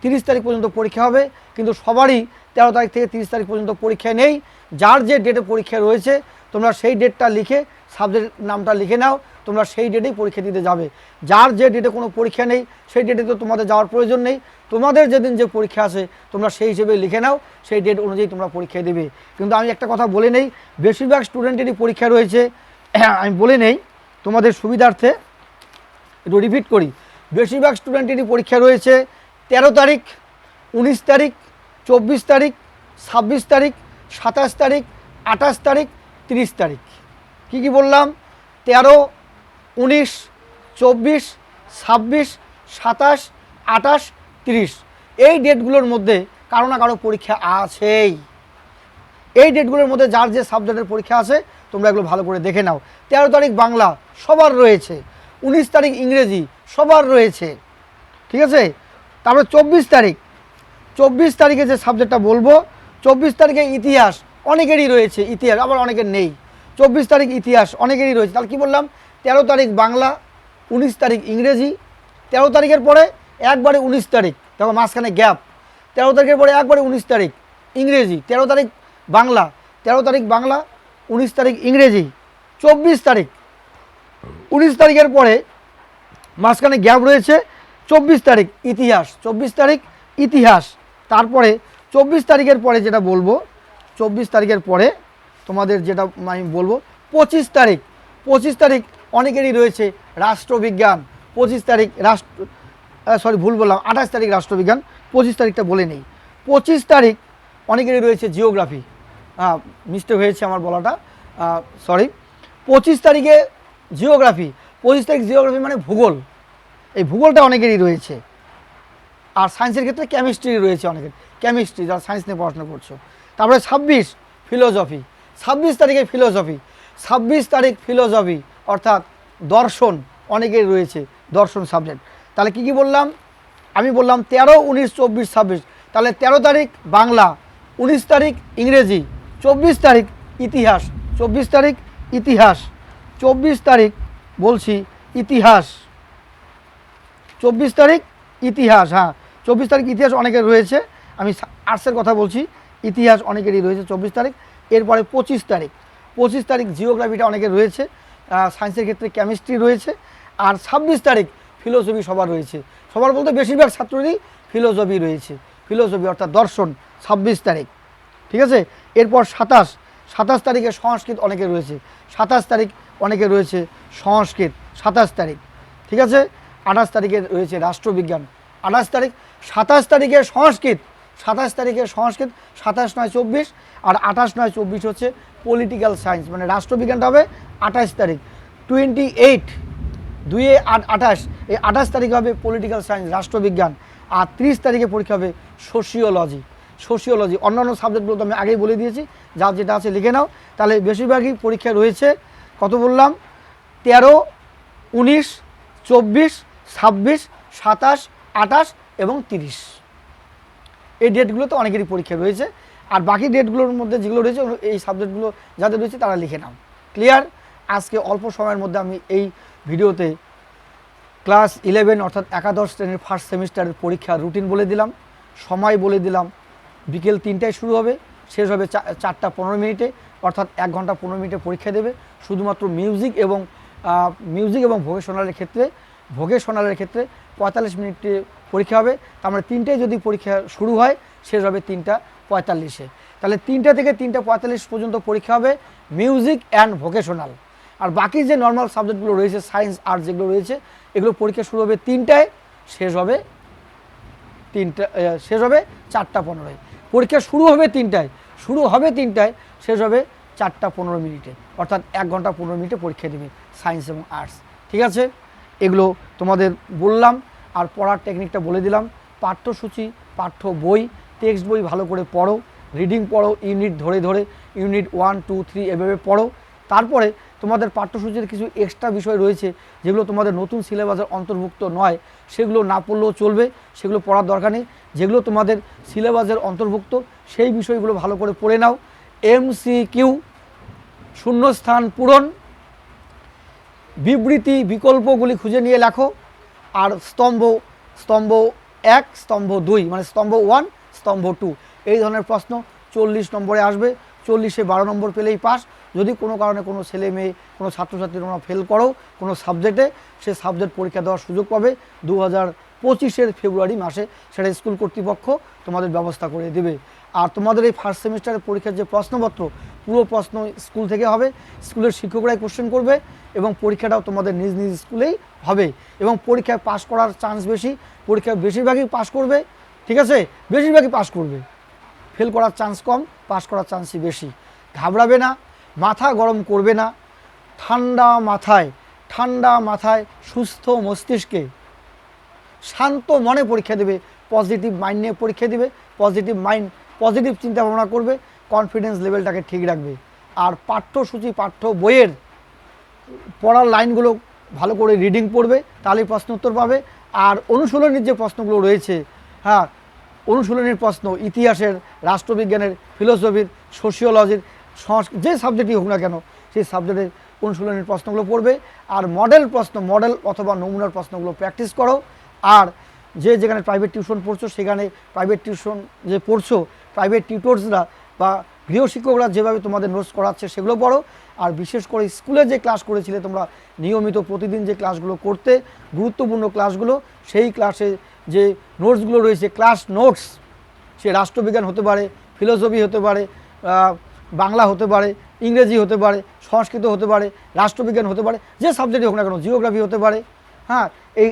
30 তারিখ পর্যন্ত পরীক্ষা হবে, কিন্তু সবারই 13 তারিখ থেকে 30 তারিখ পর্যন্ত পরীক্ষা নেই। যার যে ডেটে পরীক্ষা রয়েছে তোমরা সেই ডেটটা লিখে সাবজেক্ট নামটা লিখে নাও, তোমরা সেই ডেটেই পরীক্ষা দিতে যাবে। যার যে ডেটে কোনো পরীক্ষা নেই সেই ডেটে তো তোমাদের যাওয়ার প্রয়োজন নেই, তোমাদের যেদিন যে পরীক্ষা আছে তোমরা সেই হিসেবে লিখে নাও, সেই ডেট অনুযায়ী তোমরা পরীক্ষা দেবে। কিন্তু আমি একটা কথা বলে নেই, বেশিরভাগ স্টুডেন্টেরই পরীক্ষা রয়েছে, আমি বলে নেই তোমাদের সুবিধার্থে, একটু রিপিট করি, বেশিরভাগ স্টুডেন্টেরই পরীক্ষা রয়েছে 13 তারিখ, 19 তারিখ, 24 তারিখ, 26 তারিখ, 27 তারিখ, 28 তারিখ, 30 তারিখ। কি বললাম? 13, 19, 24, 26, 27, 28, 30 এই ডেটগুলোর মধ্যে কারো না কারো পরীক্ষা আছেই। এই ডেটগুলোর মধ্যে যার যে সাবজেক্টের পরীক্ষা আছে তোমরা এগুলো ভালো করে দেখে নাও। 13 তারিখ বাংলা সবার রয়েছে, 19 তারিখ ইংরেজি সবার রয়েছে, ঠিক আছে। তারপরে 24 তারিখে যে সাবজেক্টটা বলবো, 24 তারিখে ইতিহাস অনেকেরই রয়েছে, ইতিহাস আবার অনেকের নেই। 24 তারিখ ইতিহাস অনেকেরই রয়েছে। তাহলে কী বললাম? 13 তারিখ বাংলা, 19 তারিখ ইংরেজি, 13 তারিখের পরে একবারে 19 তারিখ, দেখো মাঝখানে গ্যাপ, 13 তারিখের পরে একবারে 19 তারিখ ইংরেজি, 13 তারিখ বাংলা, 13 তারিখ বাংলা, 19 তারিখ ইংরেজি, 24 তারিখ, 19 তারিখের পরে মাঝখানে গ্যাপ রয়েছে, 24 তারিখ ইতিহাস, 24 তারিখ ইতিহাস। তারপরে 24 তারিখের পরে যেটা বলবো, 24 তারিখের পরে তোমাদের যেটা আমি বলবো 25 তারিখ অনেকেরই রয়েছে রাষ্ট্রবিজ্ঞান, 25 তারিখ ভুল বললাম, 28 তারিখ রাষ্ট্রবিজ্ঞান, 25 তারিখটা বলে নেই। 25 তারিখ অনেকেরই রয়েছে জিওগ্রাফি, মিস্টেক হয়েছে আমার বলাটা, 25 তারিখে জিওগ্রাফি, 25 তারিখ জিওগ্রাফি মানে ভূগোল, এই ভূগোলটা অনেকেরই রয়েছে। আর সায়েন্সের ক্ষেত্রে কেমিস্ট্রি রয়েছে অনেকের, কেমিস্ট্রি যারা সায়েন্স নিয়ে পড়াশোনা করছো। তারপরে 26 ফিলোসফি, 26 তারিখে ফিলোসফি, 26 তারিখ ফিলোসফি অর্থাৎ দর্শন অনেকের রয়েছে, দর্শন সাবজেক্ট। তাহলে কি বললাম? আমি বললাম 13, 19, 24, 26, তাহলে 13 তারিখ বাংলা, 19 তারিখ ইংরেজি, 24 তারিখ ইতিহাস, 24 তারিখ ইতিহাস, 24 তারিখ বলছি ইতিহাস, 24 তারিখ ইতিহাস, হ্যাঁ 24 তারিখ ইতিহাস অনেকের রয়েছে, আমি আর্টসের কথা বলছি, ইতিহাস অনেকেরই রয়েছে 24 তারিখ। এরপরে 25 তারিখ, 25 তারিখ জিওগ্রাফিটা অনেকের রয়েছে, সায়েন্সের ক্ষেত্রে কেমিস্ট্রি রয়েছে। আর 26 তারিখ ফিলোসফি সবার রয়েছে, সবার বলতে বেশিরভাগ ছাত্ররই ফিলোসফি রয়েছে, ফিলোসফি অর্থাৎ দর্শন 26 তারিখ, ঠিক আছে। এরপর 27 তারিখে সংস্কৃত অনেকের রয়েছে, 27 তারিখ অনেকের রয়েছে সংস্কৃত, 27 তারিখ, ঠিক আছে। 28 তারিখে রয়েছে রাষ্ট্রবিজ্ঞান, 28 তারিখ, 27 তারিখে সংস্কৃত, 27 তারিখে সংস্কৃত, 27, 9, 24, আর 28, 9, 24 হচ্ছে পলিটিক্যাল সায়েন্স, মানে রাষ্ট্রবিজ্ঞানটা হবে 28 তারিখ। 28, 2 8 28, এই 28 তারিখে হবে পলিটিক্যাল সায়েন্স রাষ্ট্রবিজ্ঞান। আর 30 তারিখে পরীক্ষা হবে সোশিওলজি, সোশিওলজি। অন্যান্য সাবজেক্টগুলো তো আমি আগেই বলে দিয়েছি, যা যেটা আছে লিখে নাও। তাহলে বেশিরভাগই পরীক্ষা রয়েছে, কত বললাম, 13, 19, 24, 26, 27, 28 এবং 30, এই ডেটগুলোতে অনেকেরই পরীক্ষা রয়েছে। আর বাকি ডেটগুলোর মধ্যে যেগুলো রয়েছে এই সাবজেক্টগুলো যাদের রয়েছে তারা লিখে নাও। ক্লিয়ার? আজকে অল্প সময়ের মধ্যে আমি এই ভিডিওতে ক্লাস 11 অর্থাৎ একাদশ শ্রেণীর ফার্স্ট সেমিস্টারের পরীক্ষার রুটিন বলে দিলাম, সময় বলে দিলাম। বিকেল 3টায় শুরু হবে, শেষ হবে 4টা 15 মিনিটে, অর্থাৎ 1 ঘন্টা 15 মিনিটে পরীক্ষা দেবে। শুধুমাত্র মিউজিক এবং ভোকেশনালের ক্ষেত্রে 45 মিনিটে পরীক্ষা হবে। তার মানে 3টায় যদি পরীক্ষা শুরু হয়, শেষ হবে 3টা 45-এ। তাহলে 3টা থেকে 3টা 45 পর্যন্ত পরীক্ষা হবে মিউজিক অ্যান্ড ভোকেশনাল। আর বাকি যে নর্মাল সাবজেক্টগুলো রয়েছে, সায়েন্স আর্টস যেগুলো রয়েছে, এগুলো পরীক্ষা শুরু হবে 3টায়, শেষ হবে 4টা 15-এ। পরীক্ষা শুরু হবে 3টায়, শেষ হবে 4টা 15 মিনিটে, অর্থাৎ 1 ঘন্টা 15 মিনিটে পরীক্ষা দেবে সায়েন্স এবং আর্টস, ঠিক আছে। এগুলো তোমাদের বললাম। আর পড়ার টেকনিকটা বলে দিলাম। পাঠ্যসূচি, পাঠ্য বই, টেক্সট বই ভালো করে পড়ো, রিডিং পড়ো, ইউনিট ধরে ধরে, ইউনিট 1, 2, 3 এভাবে পড়ো। তারপরে তোমাদের পাঠ্যসূচির কিছু এক্সট্রা বিষয় রয়েছে যেগুলো তোমাদের নতুন সিলেবাসের অন্তর্ভুক্ত নয়, সেগুলো না পড়লেও চলবে, সেগুলো পড়ার দরকার নেই। যেগুলো তোমাদের সিলেবাসের অন্তর্ভুক্ত সেই বিষয়গুলো ভালো করে পড়ে নাও। MCQ, শূন্যস্থান পূরণ, বিবৃতি, বিকল্পগুলি খুঁজে নিয়ে লেখো। আর স্তম্ভ 1, স্তম্ভ 2, মানে স্তম্ভ 1, স্তম্ভ 2, এই ধরনের প্রশ্ন 40 নম্বরে আসবে। 40-এ 12 নম্বর পেলেই পাস। যদি কোনো কারণে কোনো ছেলে মেয়ে, কোনো ছাত্রছাত্রী তোমরা ফেল করো কোনো সাবজেক্টে, সে সাবজেক্ট পরীক্ষা দেওয়ার সুযোগ পাবে 2025-এর ফেব্রুয়ারি মাসে, সেটা স্কুল কর্তৃপক্ষ তোমাদের ব্যবস্থা করে দেবে। আর তোমাদের এই ফার্স্ট সেমিস্টারের পরীক্ষার যে প্রশ্নপত্র, পুরো প্রশ্ন স্কুল থেকে হবে, স্কুলের শিক্ষকরাই কোশ্চেন করবে এবং পরীক্ষাটাও তোমাদের নিজ নিজ স্কুলেই হবে। এবং পরীক্ষায় পাস করার চান্স বেশি, পরীক্ষায় বেশিরভাগই পাস করবে, ঠিক আছে, বেশিরভাগই পাস করবে, ফেল করার চান্স কম, পাস করার চান্সই বেশি। ঘাবড়াবে না, মাথা গরম করবে না, ঠান্ডা মাথায় সুস্থ মস্তিষ্কে শান্ত মনে পরীক্ষা দেবে, পজিটিভ মাইন্ড নিয়ে পরীক্ষা দেবে, পজিটিভ চিন্তা ভাবনা করবে, কনফিডেন্স লেভেলটাকে ঠিক রাখবে। আর পাঠ্যসূচি, পাঠ্য বইয়ের পড়ার লাইনগুলো ভালো করে রিডিং পড়বে, তাহলেই প্রশ্ন উত্তর পাবে। আর অনুশীলনীর যে প্রশ্নগুলো রয়েছে, হ্যাঁ, অনুশীলনীর প্রশ্ন ইতিহাসের, রাষ্ট্রবিজ্ঞানের, ফিলোসফির, সোশিওলজির, যে সাবজেক্টই হোক না কেন, সেই সাবজেক্টের অনুশীলনীর প্রশ্নগুলো পড়বে। আর মডেল অথবা নমুনার প্রশ্নগুলো প্র্যাকটিস করো। আর যেখানে প্রাইভেট টিউশন পড়ছো, সেখানে প্রাইভেট টিউটর্সরা বা গৃহশিক্ষকরা যেভাবে তোমাদের নোটস করাচ্ছে সেগুলো পড়ো। আর বিশেষ করে স্কুলে যে ক্লাস করেছিলে তোমরা নিয়মিত প্রতিদিন যে ক্লাসগুলো করতে, গুরুত্বপূর্ণ ক্লাসগুলো, সেই ক্লাসে যে নোটসগুলো রয়েছে, ক্লাস নোটস, সে রাষ্ট্রবিজ্ঞান হতে পারে, ফিলোসফি হতে পারে, বাংলা হতে পারে, ইংরেজি হতে পারে, সংস্কৃত হতে পারে, রাষ্ট্রবিজ্ঞান হতে পারে, যে সাবজেক্টই হোক না কেন, জিওগ্রাফি হতে পারে, হ্যাঁ, এই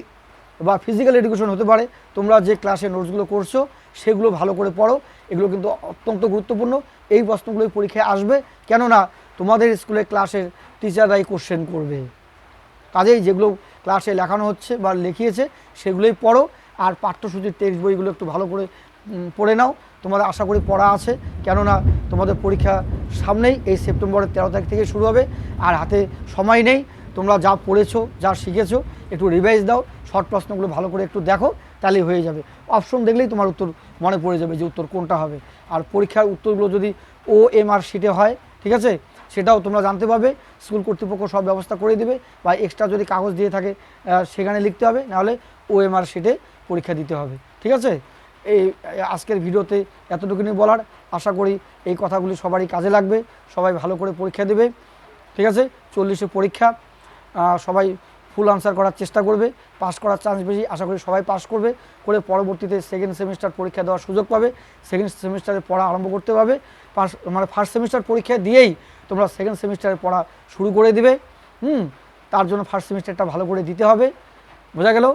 বা ফিজিক্যাল এডুকেশন হতে পারে, তোমরা যে ক্লাসে নোটসগুলো করছো সেগুলো ভালো করে পড়ো। এগুলো কিন্তু অত্যন্ত গুরুত্বপূর্ণ। এই প্রশ্নগুলোই পরীক্ষায় আসবে, কেননা তোমাদের স্কুলে ক্লাসের টিচাররাই কোশ্চেন করবে। কাজেই যেগুলো ক্লাসে লেখানো হচ্ছে বা লিখিয়েছে সেগুলোই পড়ো। আর পাঠ্যসূচির টেক্সট বইগুলো একটু ভালো করে পড়ে নাও, তোমাদের আশা করি পড়া আছে, কেননা তোমাদের পরীক্ষা সামনেই, এই সেপ্টেম্বরের 13 তারিখ থেকে শুরু হবে। আর হাতে সময় নেই, তোমরা যা পড়েছো, যা শিখেছো একটু রিভাইজ দাও, শর্ট প্রশ্নগুলো ভালো করে একটু দেখো, তাহলেই হয়ে যাবে। অপশন দেখলেই তোমার উত্তর মনে পড়ে যাবে যে উত্তর কোনটা হবে। আর পরীক্ষার উত্তরগুলো যদি OMR শিটে হয়, ঠিক আছে, সেটাও তোমরা জানতে পারবে। স্কুল কর্তৃপক্ষ সব ব্যবস্থা করে দিবে, বা এক্সট্রা যদি কাগজ দিয়ে থাকে সেখানে লিখতে হবে, নাহলে OMR শিটে পরীক্ষা দিতে হবে, ঠিক আছে। এই আজকের ভিডিওতে এতটুকুনি বলার, আশা করি এই কথাগুলি সবারই কাজে লাগবে, সবাই ভালো করে পরীক্ষা দেবে, ঠিক আছে। 40-এ পরীক্ষা, সবাই ফুল আনসার করার চেষ্টা করবে, পাস করার চান্স বেশি, আশা করি সবাই পাস করবে, করে পরবর্তীতে সেকেন্ড সেমিস্টার পরীক্ষা দেওয়ার সুযোগ পাবে, সেকেন্ড সেমিস্টারে পড়া আরম্ভ করতে পারবে। ফার্স্ট সেমিস্টার পরীক্ষা দিয়েই তোমরা সেকেন্ড সেমিস্টারে পড়া শুরু করে দিবে। তার জন্য ফার্স্ট সেমিস্টারটা ভালো করে দিতে হবে, বোঝা গেল।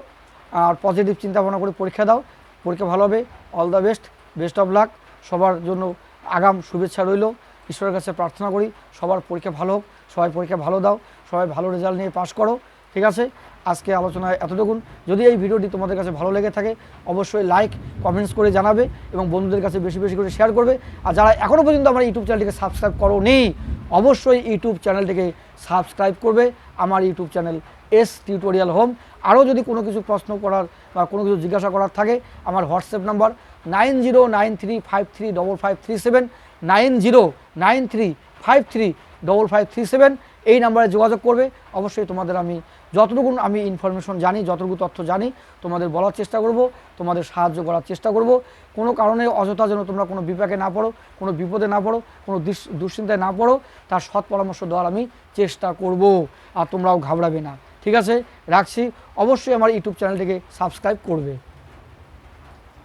আর পজিটিভ চিন্তা ভাবনা করে পরীক্ষা দাও, পরীক্ষা ভালো হবে। All the best, best of luck. সবার জন্য আগাম শুভেচ্ছা রইল, ঈশ্বরের কাছে প্রার্থনা করি সবার পরীক্ষা ভালো হোক, সবাই পরীক্ষা ভালো দাও, সবাই ভালো রেজাল্ট নিয়ে পাস করো, ঠিক আছে। আজকে আলোচনায় এতটুকুন। যদি এই ভিডিওটি তোমাদের কাছে ভালো লেগে থাকে অবশ্যই লাইক কমেন্টস করে জানাবে, এবং বন্ধুদের কাছে বেশি বেশি করে শেয়ার করবে। আর যারা এখনও পর্যন্ত আমার ইউটিউব চ্যানেলটিকে সাবস্ক্রাইব করোনি, অবশ্যই ইউটিউব চ্যানেলটিকে সাবস্ক্রাইব করবে, আমার YouTube channel S tutorial home. আরও যদি কোনো কিছু প্রশ্ন করার বা কোনো কিছু জিজ্ঞাসা করার থাকে, আমার হোয়াটসঅ্যাপ নাম্বার 9093535537, 9093535537, এই নাম্বারে যোগাযোগ করবে। অবশ্যই তোমাদের আমি যতটুকু আমি ইনফরমেশন জানি, যতটুকু তথ্য জানি তোমাদের বলার চেষ্টা করব, তোমাদের সাহায্য করার চেষ্টা করব। কোনো কারণে অযথা যেন তোমরা কোনো বিপাকে না পড়ো, কোনো বিপদে না পড়ো, কোনো দুশ্চিন্তায় না পড়ো, তার সৎ পরামর্শ দেওয়ার আমি চেষ্টা করব। আর তোমরাও ঘাবড়াবে না, ঠিক আছে। রাখছি, অবশ্যই আমার ইউটিউব চ্যানেলটিকে সাবস্ক্রাইব করবে।